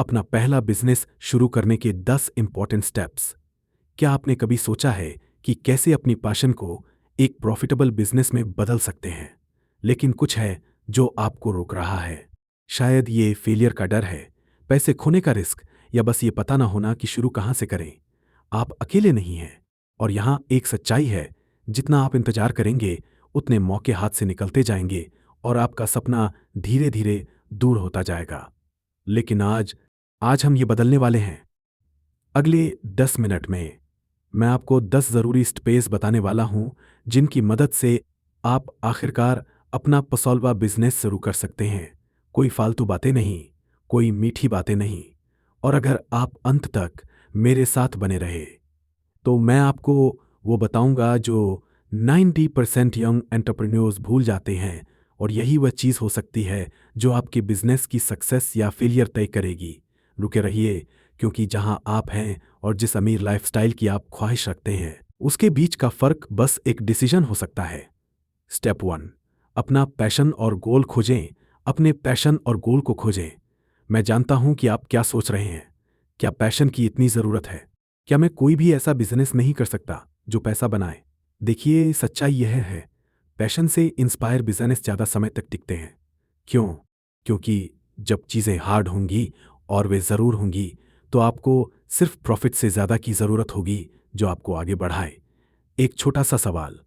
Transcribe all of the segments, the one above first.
अपना पहला बिजनेस शुरू करने के 10 इंपॉर्टेंट स्टेप्स। क्या आपने कभी सोचा है कि कैसे अपनी पैशन को एक प्रॉफिटेबल बिजनेस में बदल सकते हैं? लेकिन कुछ है जो आपको रोक रहा है। शायद ये फेलियर का डर है, पैसे खोने का रिस्क, या बस ये पता ना होना कि शुरू कहां से करें। आप अकेले नहीं हैं। और यहां एक सच्चाई है, जितना आप इंतजार करेंगे उतने मौके हाथ से निकलते जाएंगे और आपका सपना धीरे धीरे दूर होता जाएगा। लेकिन आज आज हम ये बदलने वाले हैं। अगले 10 मिनट में मैं आपको 10 जरूरी स्टेप्स बताने वाला हूं, जिनकी मदद से आप आखिरकार अपना पसौलवा बिजनेस शुरू कर सकते हैं। कोई फालतू बातें नहीं, कोई मीठी बातें नहीं। और अगर आप अंत तक मेरे साथ बने रहे तो मैं आपको वो बताऊंगा जो 90% यंग एंटरप्रेन्योर्स भूल जाते हैं, और यही वह चीज़ हो सकती है जो आपके बिजनेस की सक्सेस या फेलियर तय करेगी। रुके रहिए, क्योंकि जहां आप हैं और जिस अमीर लाइफस्टाइल की आप ख्वाहिश रखते हैं, उसके बीच का फर्क बस एक डिसीजन हो सकता है। स्टेप 1, अपना पैशन और गोल खोजें। अपने पैशन और गोल को खोजें। मैं जानता हूं कि आप क्या सोच रहे हैं। क्या पैशन की इतनी ज़रूरत है? क्या मैं कोई भी ऐसा बिजनेस नहीं कर सकता जो पैसा बनाए? देखिए, सच्चाई यह है, पैशन से इंस्पायर बिजनेस ज़्यादा समय तक टिकते हैं। क्यों? क्योंकि जब चीज़ें हार्ड होंगी, और वे ज़रूर होंगी, तो आपको सिर्फ प्रॉफिट से ज़्यादा की ज़रूरत होगी जो आपको आगे बढ़ाए। एक छोटा सा सवाल,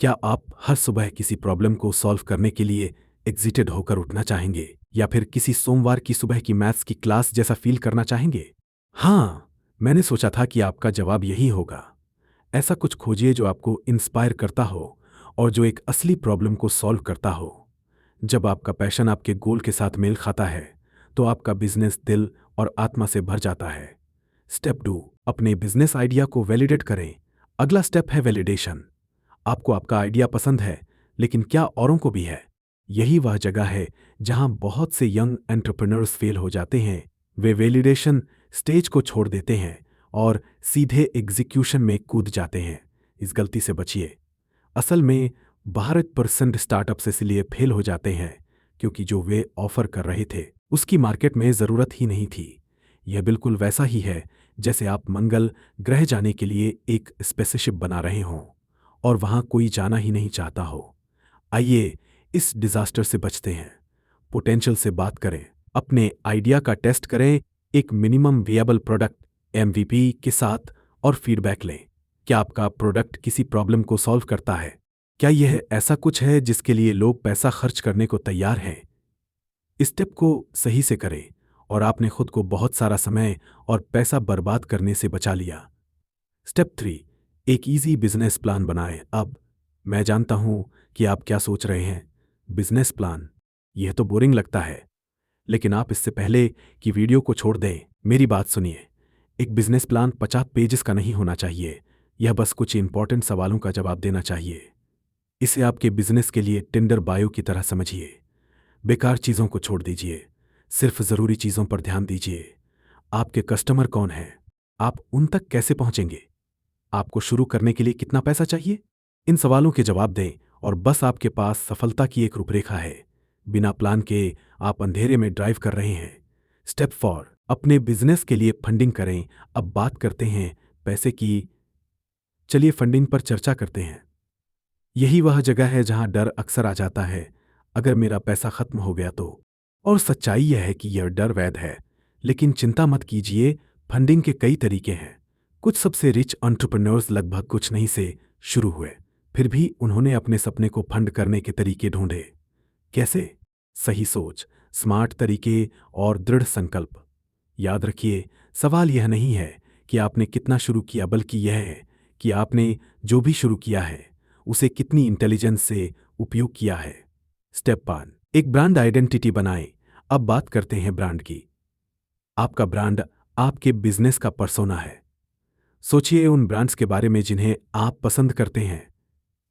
क्या आप हर सुबह किसी प्रॉब्लम को सॉल्व करने के लिए एग्जिटेड होकर उठना चाहेंगे, या फिर किसी सोमवार की सुबह की मैथ्स की क्लास जैसा फील करना चाहेंगे? हाँ, मैंने सोचा था कि आपका जवाब यही होगा। ऐसा कुछ खोजिए जो आपको इंस्पायर करता हो और जो एक असली प्रॉब्लम को सॉल्व करता हो। जब आपका पैशन आपके गोल के साथ मेल खाता है, तो आपका बिजनेस दिल और आत्मा से भर जाता है। स्टेप 2, अपने बिजनेस आइडिया को वैलिडेट करें। अगला स्टेप है वैलिडेशन। आपको आपका आइडिया पसंद है, लेकिन क्या औरों को भी है? यही वह जगह है जहां बहुत से यंग एंटरप्रेन्योर्स फेल हो जाते हैं। वे वैलिडेशन स्टेज को छोड़ देते हैं और सीधे एग्जीक्यूशन में कूद जाते हैं। इस गलती से बचिए। असल में 12% स्टार्टअप्स इसलिए फेल हो जाते हैं क्योंकि जो वे ऑफर कर रहे थे उसकी मार्केट में जरूरत ही नहीं थी। यह बिल्कुल वैसा ही है जैसे आप मंगल ग्रह जाने के लिए एक स्पेसशिप बना रहे हों और वहां कोई जाना ही नहीं चाहता हो। आइए इस डिजास्टर से बचते हैं। पोटेंशियल से बात करें, अपने आइडिया का टेस्ट करें एक मिनिमम विएबल प्रोडक्ट एमवीपी के साथ, और फीडबैक लें। क्या आपका प्रोडक्ट किसी प्रॉब्लम को सॉल्व करता है? क्या यह ऐसा कुछ है जिसके लिए लोग पैसा खर्च करने को तैयार हैं? इस स्टेप को सही से करें और आपने खुद को बहुत सारा समय और पैसा बर्बाद करने से बचा लिया। स्टेप 3, एक इजी बिजनेस प्लान बनाएं। अब मैं जानता हूं कि आप क्या सोच रहे हैं, बिजनेस प्लान, यह तो बोरिंग लगता है। लेकिन आप इससे पहले कि वीडियो को छोड़ दें, मेरी बात सुनिए। एक बिजनेस प्लान 50 पेजेस का नहीं होना चाहिए। यह बस कुछ इंपॉर्टेंट सवालों का जवाब देना चाहिए। इसे आपके बिजनेस के लिए टिंडर बायो की तरह समझिए। बेकार चीजों को छोड़ दीजिए, सिर्फ जरूरी चीजों पर ध्यान दीजिए। आपके कस्टमर कौन हैं? आप उन तक कैसे पहुंचेंगे? आपको शुरू करने के लिए कितना पैसा चाहिए? इन सवालों के जवाब दें और बस आपके पास सफलता की एक रूपरेखा है। बिना प्लान के आप अंधेरे में ड्राइव कर रहे हैं। स्टेप 4, अपने बिजनेस के लिए फंडिंग करें। अब बात करते हैं पैसे की। चलिए फंडिंग पर चर्चा करते हैं। यही वह जगह है जहां डर अक्सर आ जाता है, अगर मेरा पैसा खत्म हो गया तो। और सच्चाई यह है कि यह डर वैध है। लेकिन चिंता मत कीजिए, फंडिंग के कई तरीके हैं। कुछ सबसे रिच एंटरप्रेन्योर्स लगभग कुछ नहीं से शुरू हुए, फिर भी उन्होंने अपने सपने को फंड करने के तरीके ढूंढे। कैसे? सही सोच, स्मार्ट तरीके और दृढ़ संकल्प। याद रखिए, सवाल यह नहीं है कि आपने कितना शुरू किया, बल्कि यह है कि आपने जो भी शुरू किया है उसे कितनी इंटेलिजेंस से उपयोग किया है। स्टेप 5, एक ब्रांड आइडेंटिटी बनाएं। अब बात करते हैं ब्रांड की। आपका ब्रांड आपके बिजनेस का पर्सोना है। सोचिए उन ब्रांड्स के बारे में जिन्हें आप पसंद करते हैं।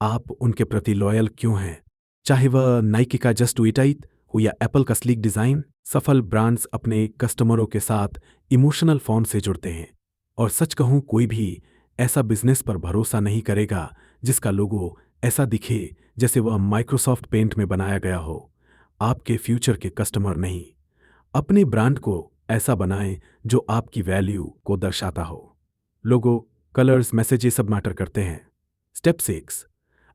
आप उनके प्रति लॉयल क्यों हैं? चाहे वह नाइकी का जस्ट डू इट हो या एप्पल का स्लीक डिजाइन। सफल ब्रांड्स अपने कस्टमरों के साथ इमोशनल फॉन्ड से जुड़ते हैं। और सच कहूं, कोई भी ऐसा बिजनेस पर भरोसा नहीं करेगा जिसका लोगो ऐसा दिखे जैसे वह माइक्रोसॉफ्ट पेंट में बनाया गया हो। आपके फ्यूचर के कस्टमर नहीं, अपने ब्रांड को ऐसा बनाएं जो आपकी वैल्यू को दर्शाता हो। लोगो, कलर्स, मैसेज, ये सब मैटर करते हैं। स्टेप 6,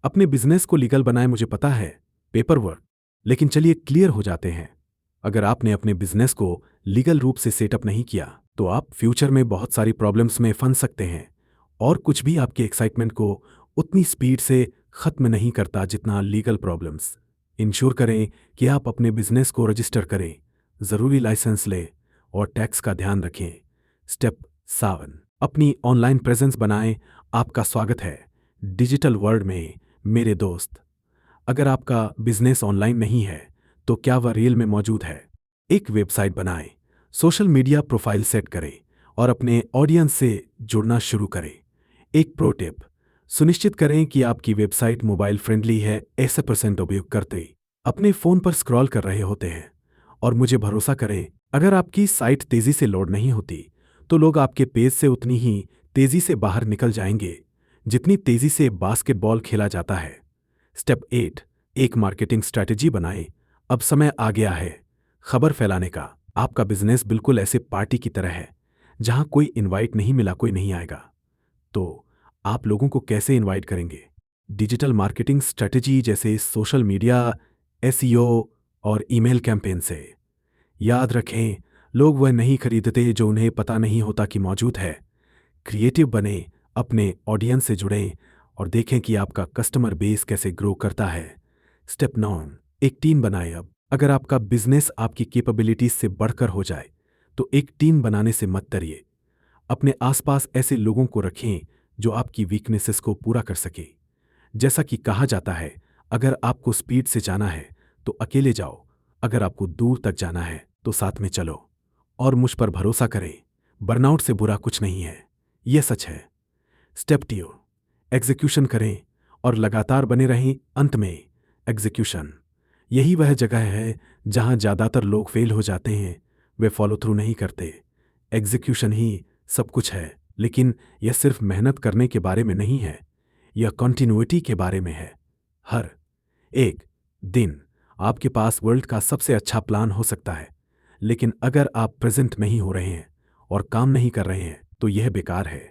अपने बिजनेस को लीगल बनाएं। मुझे पता है, पेपर वर्क, लेकिन चलिए क्लियर हो जाते हैं। अगर आपने अपने बिजनेस को लीगल रूप से सेटअप नहीं किया तो आप फ्यूचर में बहुत सारी प्रॉब्लम्स में फंस सकते हैं, और कुछ भी आपके एक्साइटमेंट को उतनी स्पीड से खत्म नहीं करता जितना लीगल प्रॉब्लम्स। इंश्योर करें कि आप अपने बिजनेस को रजिस्टर करें, ज़रूरी लाइसेंस लें और टैक्स का ध्यान रखें। स्टेप 7, अपनी ऑनलाइन प्रेजेंस बनाएं। आपका स्वागत है डिजिटल वर्ल्ड में मेरे दोस्त। अगर आपका बिजनेस ऑनलाइन नहीं है तो क्या वह रियल में मौजूद है? एक वेबसाइट बनाएं, सोशल मीडिया प्रोफाइल सेट करें और अपने ऑडियंस से जुड़ना शुरू करें। एक प्रो टिप, सुनिश्चित करें कि आपकी वेबसाइट मोबाइल फ्रेंडली है। ऐसे % उपयोगकर्ता अपने फोन पर स्क्रॉल कर रहे होते हैं, और मुझे भरोसा करें, अगर आपकी साइट तेजी से लोड नहीं होती तो लोग आपके पेज से उतनी ही तेजी से बाहर निकल जाएंगे जितनी तेजी से बास्केटबॉल खेला जाता है। स्टेप 8, एक मार्केटिंग स्ट्रैटेजी बनाएं। अब समय आ गया है खबर फैलाने का। आपका बिजनेस बिल्कुल ऐसे पार्टी की तरह है जहां कोई इनवाइट नहीं मिला, कोई नहीं आएगा, तो आप लोगों को कैसे इनवाइट करेंगे? डिजिटल मार्केटिंग स्ट्रैटेजी जैसे सोशल मीडिया, SEO और ईमेल कैंपेन से। याद रखें, लोग वह नहीं खरीदते जो उन्हें पता नहीं होता कि मौजूद है। क्रिएटिव बने, अपने ऑडियंस से जुड़ें और देखें कि आपका कस्टमर बेस कैसे ग्रो करता है। स्टेप 9, एक टीम बनाएं। अब अगर आपका बिजनेस आपकी कैपेबिलिटीज से बढ़कर हो जाए तो एक टीम बनाने से मत डरिए। अपने आसपास ऐसे लोगों को रखें जो आपकी वीकनेसेस को पूरा कर सके। जैसा कि कहा जाता है, अगर आपको स्पीड से जाना है तो अकेले जाओ, अगर आपको दूर तक जाना है तो साथ में चलो। और मुझ पर भरोसा करें, बर्नआउट से बुरा कुछ नहीं है, यह सच है। स्टेप 2, एग्जीक्यूशन करें और लगातार बने रहें। अंत में एग्जीक्यूशन, यही वह जगह है जहां ज्यादातर लोग फेल हो जाते हैं। वे फॉलो थ्रू नहीं करते। एग्जीक्यूशन ही सब कुछ है, लेकिन यह सिर्फ मेहनत करने के बारे में नहीं है, यह कंटिन्यूटी के बारे में है। हर एक दिन आपके पास वर्ल्ड का सबसे अच्छा प्लान हो सकता है, लेकिन अगर आप प्रेजेंट में ही हो रहे हैं और काम नहीं कर रहे हैं तो यह बेकार है।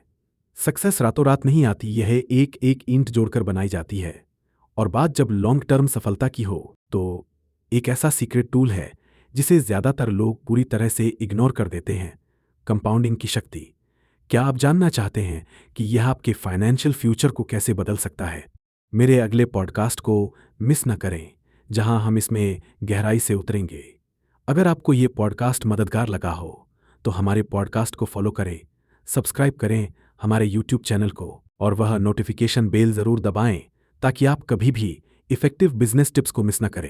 सक्सेस रातों रात नहीं आती, यह एक एक ईंट जोड़कर बनाई जाती है। और बात जब लॉन्ग टर्म सफलता की हो तो एक ऐसा सीक्रेट टूल है जिसे ज्यादातर लोग पूरी तरह से इग्नोर कर देते हैं, कंपाउंडिंग की शक्ति। क्या आप जानना चाहते हैं कि यह आपके फाइनेंशियल फ्यूचर को कैसे बदल सकता है? मेरे अगले पॉडकास्ट को मिस न करें, जहां हम इसमें गहराई से उतरेंगे। अगर आपको ये पॉडकास्ट मददगार लगा हो तो हमारे पॉडकास्ट को फॉलो करें, सब्सक्राइब करें हमारे यूट्यूब चैनल को, और वह नोटिफिकेशन बेल जरूर दबाएं ताकि आप कभी भी इफेक्टिव बिजनेस टिप्स को मिस न करें।